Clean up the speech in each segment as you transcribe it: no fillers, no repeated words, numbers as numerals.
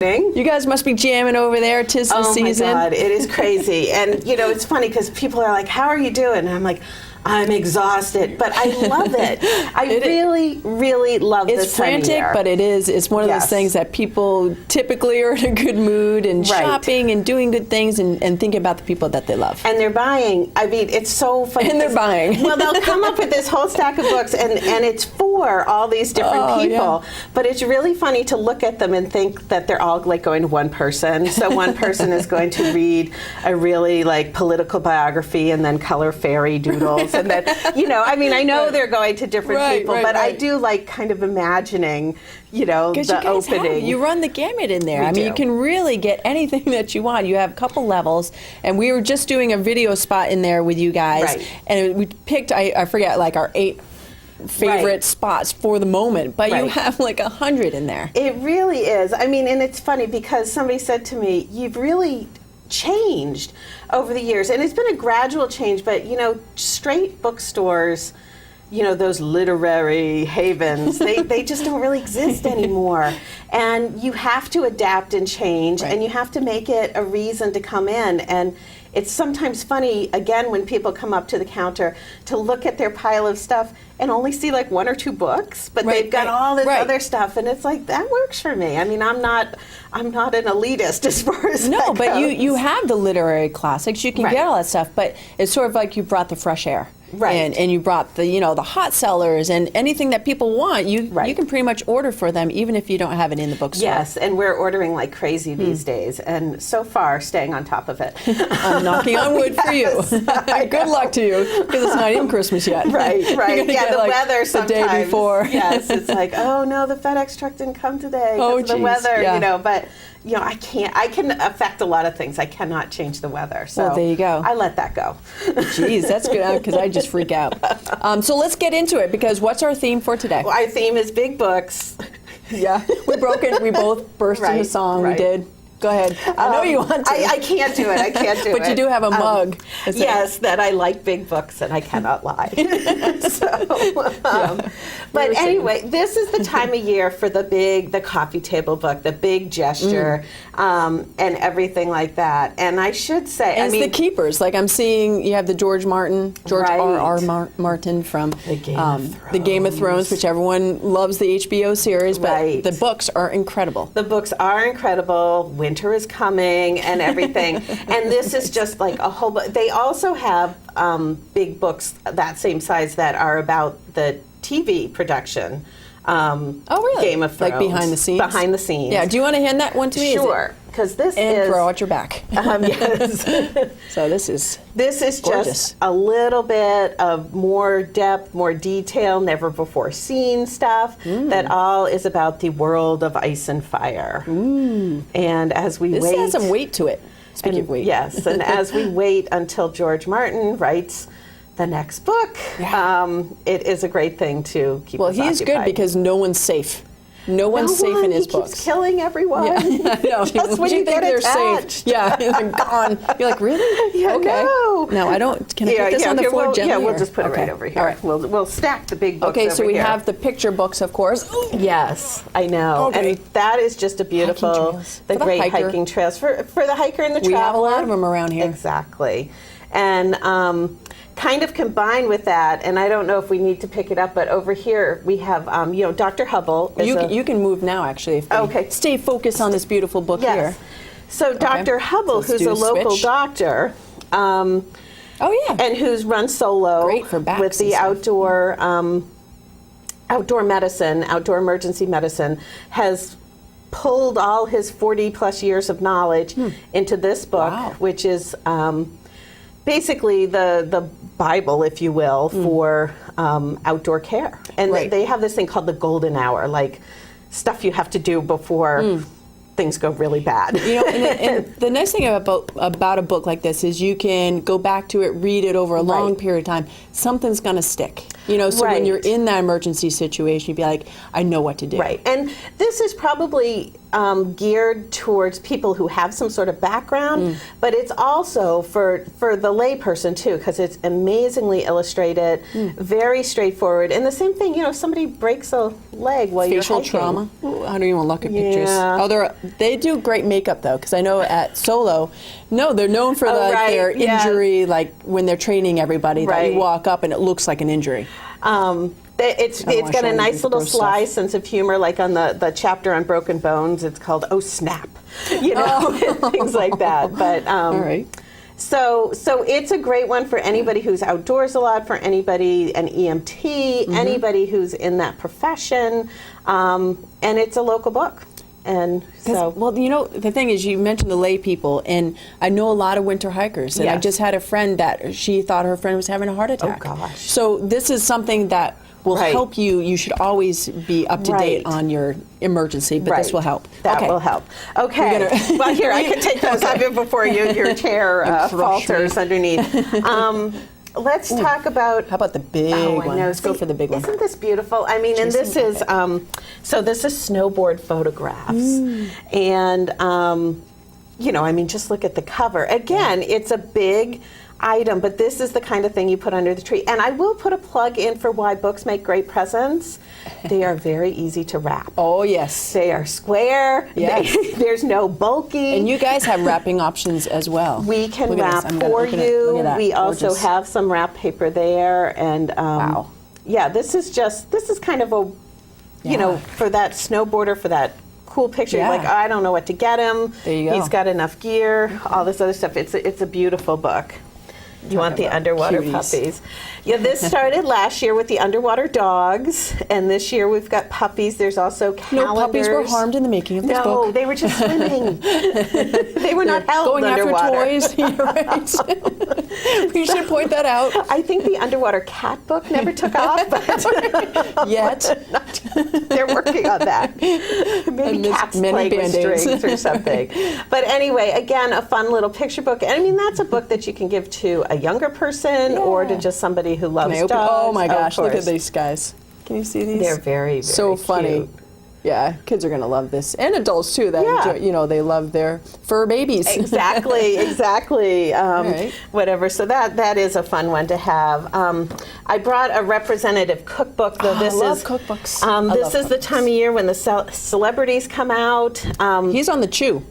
You guys must be jamming over there. 'Tis the season. Oh my God, it is crazy. And you know, it's funny because people are like, "How are you doing?" And I'm like, "I'm exhausted," but I love it. I really love this time of year. It's frantic, but it's one of those things that people typically are in a good mood and shopping and doing good things and thinking about the people that they love. And they're buying. I mean, it's so funny. And they're buying. Well, they'll come up with this whole stack of books, and it's for all these different people. Yeah. But it's really funny to look at them and think that they're all like going to one person. So one person is going to read a really like political biography and then color fairy doodles. And then, you know, I mean, I know they're going to different people, but I do like kind of imagining, you know, the opening. You run the gamut in there. I mean, you can really get anything that you want. You have a couple levels, and we were just doing a video spot in there with you guys, and we picked, I forget, like our 8 favorite spots for the moment, but you have like 100 in there. It really is. I mean, and it's funny because somebody said to me, "You've really changed over the years," and it's been a gradual change, but you know, straight bookstores, you know, those literary havens, they just don't really exist anymore. And you have to adapt and change, and you have to make it a reason to come in. And it's sometimes funny, again, when people come up to the counter to look at their pile of stuff and only see like 1 or 2 books, but they've got all this other stuff, and it's like, that works for me. I mean, I'm not an elitist as far as that but goes. you have the literary classics. You can get all that stuff, but it's sort of like you brought the fresh air. And you brought the, you know, the hot sellers and anything that people want, you can pretty much order for them even if you don't have it in the bookstore. Yes, and we're ordering like crazy these days, and so far staying on top of it. I'm knocking on wood for you. Good luck to you, because it's not even Christmas yet. Right. Yeah, the weather sometimes. The day before. Yes, it's like, oh no, the FedEx truck didn't come today because of the weather, you know, but you know, I can affect a lot of things. I cannot change the weather. So there you go. I let that go. Geez, that's good, because I just freak out. So let's get into it, because what's our theme for today? Well, our theme is big books. Yeah, we broke it. We both burst into song. We did. Go ahead. I know you want to. I can't do it. I can't do it. But you do have a mug. Yes, that I like big books, and I cannot lie. But anyway, this is the time of year for the coffee table book, the big gesture, and everything like that. And I should say, and it's the keepers. Like I'm seeing, you have the George R.R. Martin from the Game of Thrones, which everyone loves the HBO series. But the books are incredible. The books are incredible. Winter is coming and everything. And this is just like a whole book. They also have big books that same size that are about the TV production. Really? Game of Thrones. Like behind the scenes? Behind the scenes. Yeah, do you want to hand that one to me? Sure. Because this and throw out your back. Yes. So this is gorgeous. Just a little bit of more depth, more detail, never before seen stuff. That all is about the world of ice and fire. And as we wait, this has some weight to it. Speaking of weight, yes. And as we wait until George Martin writes the next book, it is a great thing to keep. Well, us he's occupied. good because no one's safe. No one's safe in his books. He keeps killing everyone. Yeah, I know. Just when you think get they're attached. safe. Yeah, they're gone. You're like, really? Yeah, okay. No, I don't. Can I put this on the floor gently? Yeah, we'll just put it right over here. All right. We'll stack the big books. Okay, so we here. have the picture books, of course. Yes, I know. Okay. And that is just a beautiful, the great hiking trails for the hiker and the traveler. We have a lot of them around here. Exactly. And kind of combined with that, and I don't know if we need to pick it up, but over here we have, you know, Dr. Hubble. You can move now, actually, if we stay focused on this beautiful book here. So Dr. Hubble, who's a local doctor, and who's run solo with the outdoor medicine, outdoor emergency medicine, has pulled all his 40-plus years of knowledge into this book, which is basically the Bible, if you will, for outdoor care. And they have this thing called the golden hour, like stuff you have to do before things go really bad. You know, and the nice thing about a book like this is you can go back to it, read it over a long period of time. Something's going to stick. You know, so when Right. you're in that emergency situation, you'd be like, I know what to do. Right. And this is probably geared towards people who have some sort of background, but it's also for the layperson too, because it's amazingly illustrated, very straightforward. And the same thing, you know, if somebody breaks a leg while you're Facial hiking. trauma. Ooh, I don't even look at pictures. Yeah. Oh, they do great makeup though, because I know at Solo, they're known for right, their yeah. injury, like when they're training everybody, that Right. you walk up and it looks like an injury. It's wanna got show a you nice the little gross sly stuff. sense of humor, like on the chapter on broken bones. It's called "Oh Snap," you know, and things like that. But All right. So it's a great one for anybody who's outdoors a lot, for anybody, an EMT, anybody who's in that profession, and it's a local book. And so, Well, you know, the thing is, you mentioned the lay people, and I know a lot of winter hikers, and I Yes. just had a friend that she thought her friend was having a heart attack. Oh, gosh. So this is something that will Right. help you. You should always be up to date Right. on your emergency, but this Right. will help. That Okay. will help. Okay. We're gonna- Well, here, I can take those off before your chair crush falters me. underneath. Let's talk about. How about the big Oh, I one? know. Let's go See, for the big one. Isn't this beautiful? I mean, and this Jason, is so this is snowboard photographs, and you know, I mean, just look at the cover. Again, it's a big item, but this is the kind of thing you put under the tree. And I will put a plug in for why books make great presents. They are very easy to wrap. Oh, yes. They are square. Yes. There's no bulky. And you guys have wrapping options as well. We can Look at wrap this. I'm gonna- for look at it. you. Look at that. We also Gorgeous. have some wrap paper there, and Wow. yeah, this is kind of a, you know, Yeah. for that snowboarder, for that cool picture. Yeah. You're like, I don't know what to get him. There you go. He's got enough gear, all this other stuff. It's a beautiful book. You want the about underwater cuties. puppies. Yeah, this started last year with the underwater dogs, and this year we've got puppies. There's also calendars. No puppies were harmed in the making of this book. No, they were just swimming. They were not held Going underwater. after toys. You're right. We should point that out. I think the underwater cat book never took off, but Yet. they're working on that. Maybe Amidst cats many playing with Band-Aids. strings or something. But anyway, again, a fun little picture book. And I mean, that's a book that you can give to a younger person or to Yeah. just somebody who loves Can I open? dogs. Oh my Of gosh, look at course. these guys. Can you see these? They're very, very so funny. cute. Yeah, kids are gonna love this, and adults too. That Yeah. enjoy, you know, they love their fur babies. Exactly. Right. Whatever. So that is a fun one to have. I brought a representative cookbook, though. This I love is cookbooks. This is the time of year when the celebrities come out. He's on the chew.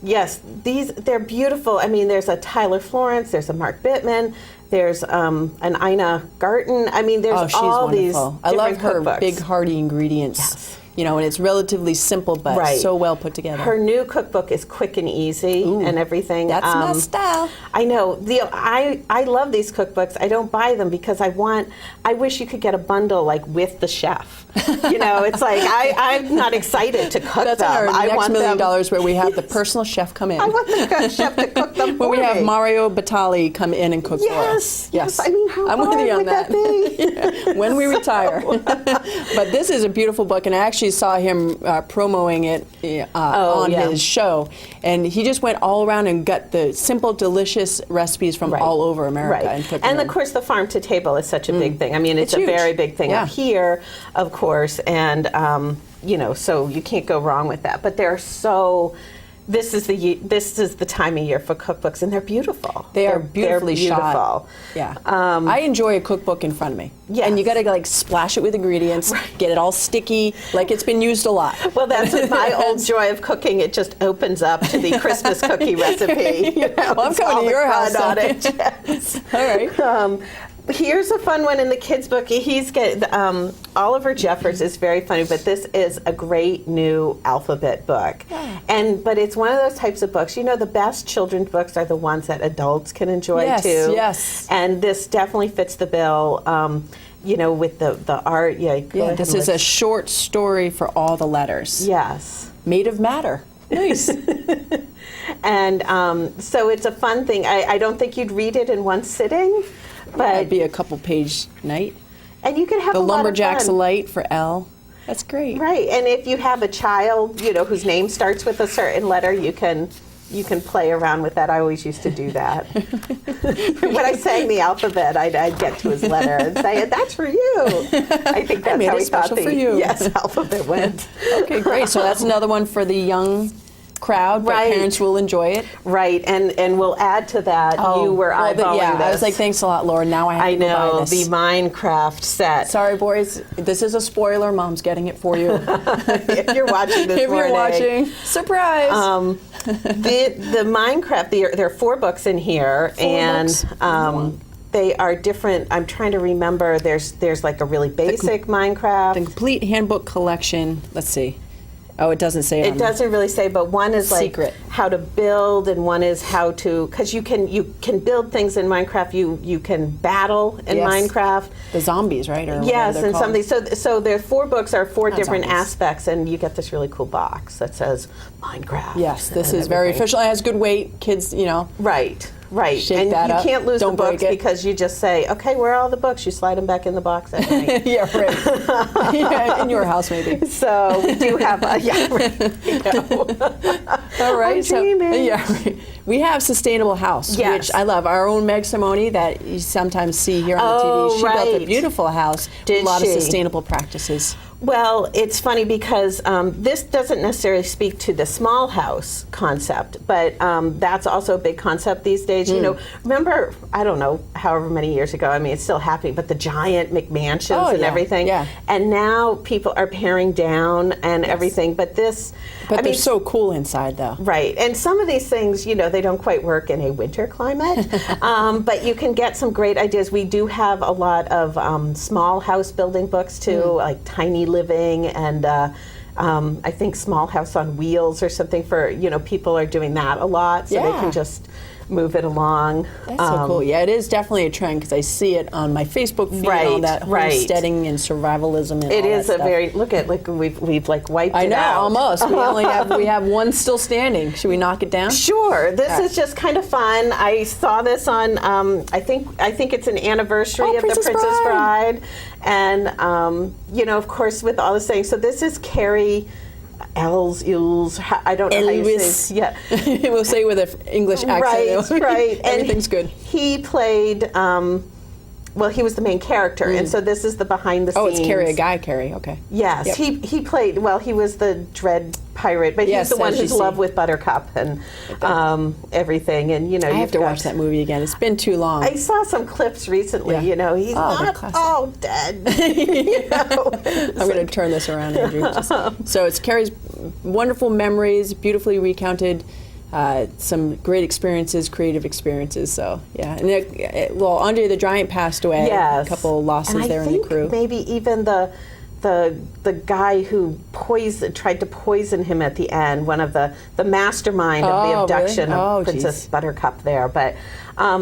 Yes, they're beautiful. I mean, there's a Tyler Florence, there's a Mark Bittman, there's an Ina Garten. I mean, there's Oh, she's all wonderful. these I love different her cookbooks. big hearty ingredients. Yes. You know, and it's relatively simple, but Right. so well put together. Her new cookbook is quick and easy and everything. That's my style. I know. I love these cookbooks. I don't buy them because I wish you could get a bundle like with the chef. You know, it's like I'm not excited to cook That's them. our I next want $1 million them, where we have the personal chef come in. I want the chef to cook them when for we have me. Mario Batali come in and cook for us. Yes. I mean, how I'm with hard you on would that be? Yeah, when we retire. But this is a beautiful book, and I actually saw him promoting it on yeah. his show, and he just went all around and got the simple, delicious recipes from Right. all over America and took And them of course, the farm to table is such a big thing. I mean, it's It's a huge. very big thing Yeah. up here, of course, and you know, so you can't go wrong with that. But they're so. This is the time of year for cookbooks, and they're beautiful. They are They're beautifully beautiful. shot. Yeah, I enjoy a cookbook in front of me. Yes. And you got to like splash it with ingredients, get it all sticky, like it's been used a lot. Well, that's my old joy of cooking. It just opens up to the Christmas cookie recipe. You know, Well, I'm it's coming all to the your house crud on then. it. Yes. All right. Here's a fun one in the kids' book. He's got Oliver Jeffers is very funny, but this is a great new alphabet book, but it's one of those types of books. You know, the best children's books are the ones that adults can enjoy Yes, too. yes. And this definitely fits the bill. You know, with the art. Yeah. Go ahead This and is a look. short story for all the letters. Yes. Made of matter. Nice. And so it's a fun thing. I don't think you'd read it in one sitting, but It'd be a couple page night. and you could have The a lot of Lumberjacks fun. Light for L. That's great. Right, and if you have a child, you know, whose name starts with a certain letter, you can you can play around with that. I always used to do that. When I sang the alphabet, I'd get to his letter and say, "That's for you." I think that's how he thought the alphabet went. Okay, great. So that's another one for the young crowd, but parents will enjoy it. Right, and we'll add to that, you were eyeballing this. I was like, thanks a lot, Laura. Now I have to go buy this. The Minecraft set. Sorry, boys. This is a spoiler. Mom's getting it for you. If you're watching this If you're watching, surprise. The Minecraft, there are 4 books in here, they are different. I'm trying to remember. There's like a really basic Minecraft. The complete handbook collection. Let's see. Oh, it doesn't say. It doesn't really say, but one is secret. Like how to build, and one is how to, because you can build things in Minecraft. You can battle in Minecraft. The zombies, right? Or yes, and something. So there are 4 books are 4 different zombies. aspects, and you get this really cool box that says Minecraft. Yes, this is very official. It has good weight. Kids, Right. Shake and that you up. can't lose Don't the books break it. because you just say, okay, where are all the books? You slide them back in the box at night. Yeah, right. Yeah, in your house, maybe. So we do have a, All right. I'm dreaming. Right. We have Sustainable House, which I love. Our own Meg Simone that you sometimes see here on the TV. She built a beautiful house with a lot of sustainable practices. Well, it's funny because this doesn't necessarily speak to the small house concept, but that's also a big concept these days. You know, remember, I don't know, however many years ago, I mean, it's still happening, but the giant McMansions and everything. Yeah. And now people are paring down and everything, but this... But they're so cool inside, though. Right. And some of these things, they don't quite work in a winter climate, but you can get some great ideas. We do have a lot of small house building books, too, like Tiny Living and I think Small House on Wheels or something for, people are doing that a lot, so they can just move it along. That's so cool. Yeah, it is definitely a trend because I see it on my Facebook feed, all that homesteading and survivalism and it all is that a stuff. very, look, we've like wiped it out. I know, almost. We have one still standing. Should we knock it down? Sure. This is just kind of fun. I saw this on, I think it's an anniversary of the Princess Bride. And, of course, with all this things. So this is Carrie Eels, I don't know how you say it. Yeah. We'll say it with an English accent. Right. Everything's good. He played, he was the main character, and so this is the behind the scenes. Oh, it's Carrie, okay. Yes, he played, he was the Dread pirate, but he's the one who's in love with Buttercup and everything. And, I have to watch that movie again. It's been too long. I saw some clips recently, he's not all dead. I'm going to turn this around, Andrew. So it's Carrie's wonderful memories, beautifully recounted, some great experiences, creative experiences. So, yeah. And Andre the Giant passed away. Yes. A couple losses there in the crew. Maybe even the guy who tried to poison him at the end, one of the mastermind of the abduction of Princess Buttercup there. But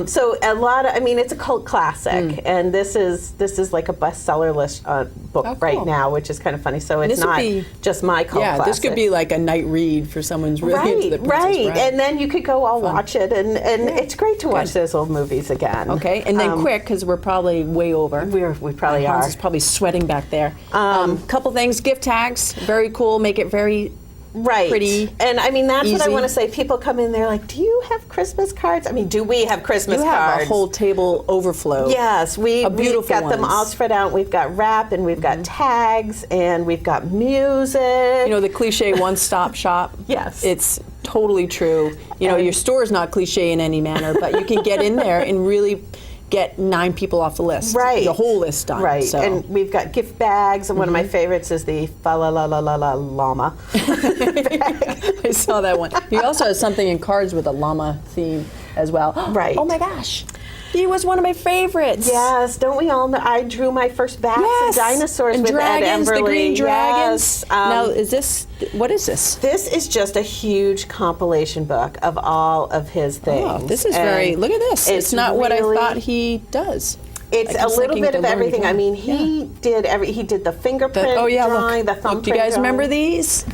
so a lot of, it's a cult classic, and this is like a bestseller list book right now, which is kind of funny. So it's not just my cult classic. This could be like a night read for someone's really into the Princess Bride. And then you could go watch it, and it's great to watch those old movies again. Okay, and then quick, because we're probably way over. We probably are. Hans is probably sweating back there. Couple things, gift tags, very cool, make it very pretty. And that's easy. what I want to say. People come in, they're like, do you have Christmas cards? Do we have Christmas cards? You have a whole table overflow. Yes, we've got them all spread out. We've got wrap, and we've got tags, and we've got music. The cliche one-stop shop. Yes. It's totally true. Your store is not cliche in any manner, but you can get in there and really get 9 people off the list. Right. The whole list done. Right. So. And we've got gift bags, and one of my favorites is the fa-la-la-la-la-la llama. I saw that one. He also has something in cards with a llama theme as well. Right. Oh my gosh. He was one of my favorites. Yes, don't we all know? I drew my first bats and dinosaurs with dragons, Ed Emberley. The green dragons. Yes. Now, what is this? This is just a huge compilation book of all of his things. Oh, this is look at this. It's not what I thought he does. It's a little bit of everything. He did the fingerprint drawing, the thumbprint. Do you guys remember these?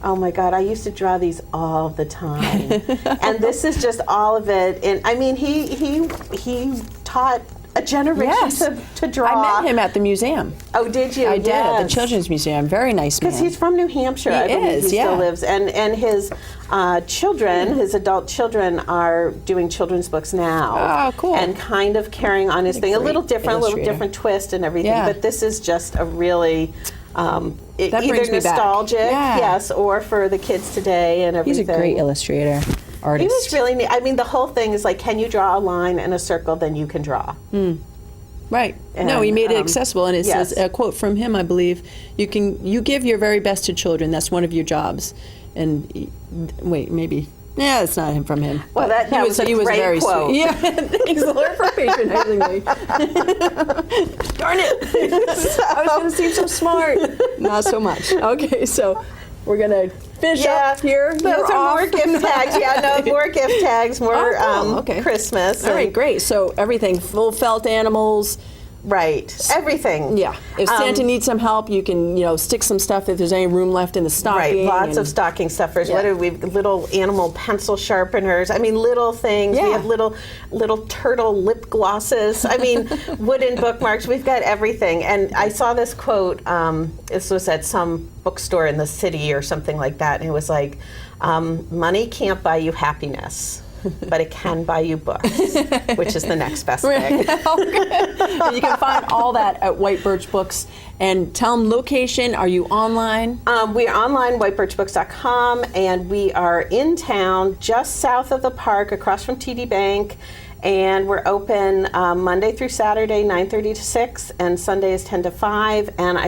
Oh my God, I used to draw these all the time. And this is just all of it. And he taught a generation to draw. I met him at the museum. Oh, did you? I did, at the Children's Museum. Very nice man. Because he's from New Hampshire. I believe he still lives. And his children, his adult children, are doing children's books now. Oh, cool. And kind of carrying on his thing. A little different twist and everything. Yeah. But this is just a really... That either brings me back. nostalgic, Yeah. yes, or for the kids today and everything. He's a great illustrator, artist. He was really neat. I mean, the whole thing is like, can you draw a line in a circle, then you can draw. Right. And, no, he made it accessible, and it yes. says a quote from him, I believe. You give your very best to children. That's one of your jobs. And wait, maybe. Yeah, it's not him from him. Well, that was a great very quote. Sweet. Yeah, thanks, Lord, for patronizing me. Darn it! I was going to seem so smart. Not so much. Okay, so we're going to finish up here. Those are more gift tags. Yeah, no, more gift tags, more okay. Christmas. All right, great. So everything, full felt animals. Right, everything. Yeah. If Santa needs some help, you can, stick some stuff if there's any room left in the stocking. Right, lots of stocking stuffers. Yeah. What do we have? Little animal pencil sharpeners. I mean, little things. Yeah. We have little turtle lip glosses. I mean, wooden bookmarks. We've got everything. And I saw this quote. This was at some bookstore in the city or something like that, and it was like, "Money can't buy you happiness, but it can buy you books," which is the next best thing. You can find all that at White Birch Books. And tell them location. Are you online? We are online, whitebirchbooks.com, and we are in town just south of the park across from TD Bank. And we're open Monday through Saturday, 9:30 to 6, and Sunday is 10 to 5. And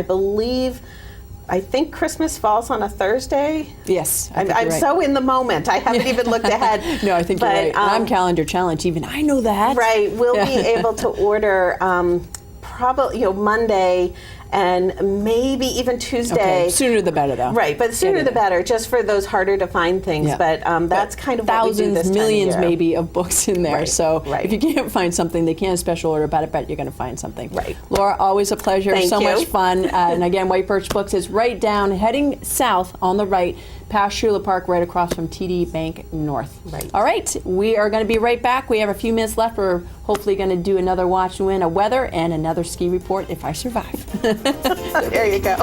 I think Christmas falls on a Thursday. Yes. I'm right. so in the moment. I haven't even looked ahead. No, I think you're right. I'm calendar challenged even. I know that. Right. We'll be able to order probably Monday and maybe even Tuesday. Okay. Sooner the better, though. Right, but sooner the better, just for those harder to find things. Yeah. But that's kind of what we do thousands, this time of millions year. maybe of books in there. Right, So right. if you can't find something, they can special order about it, but you're going to find something. Right. Laura, always a pleasure. Thank so you. much fun. And again, White Birch Books is right down, heading south on the right, past Shula Park, right across from TD Bank North. Right. All right, we are going to be right back. We have a few minutes left. We're hopefully going to do another watch and win, a weather, and another ski report if I survive. There you go.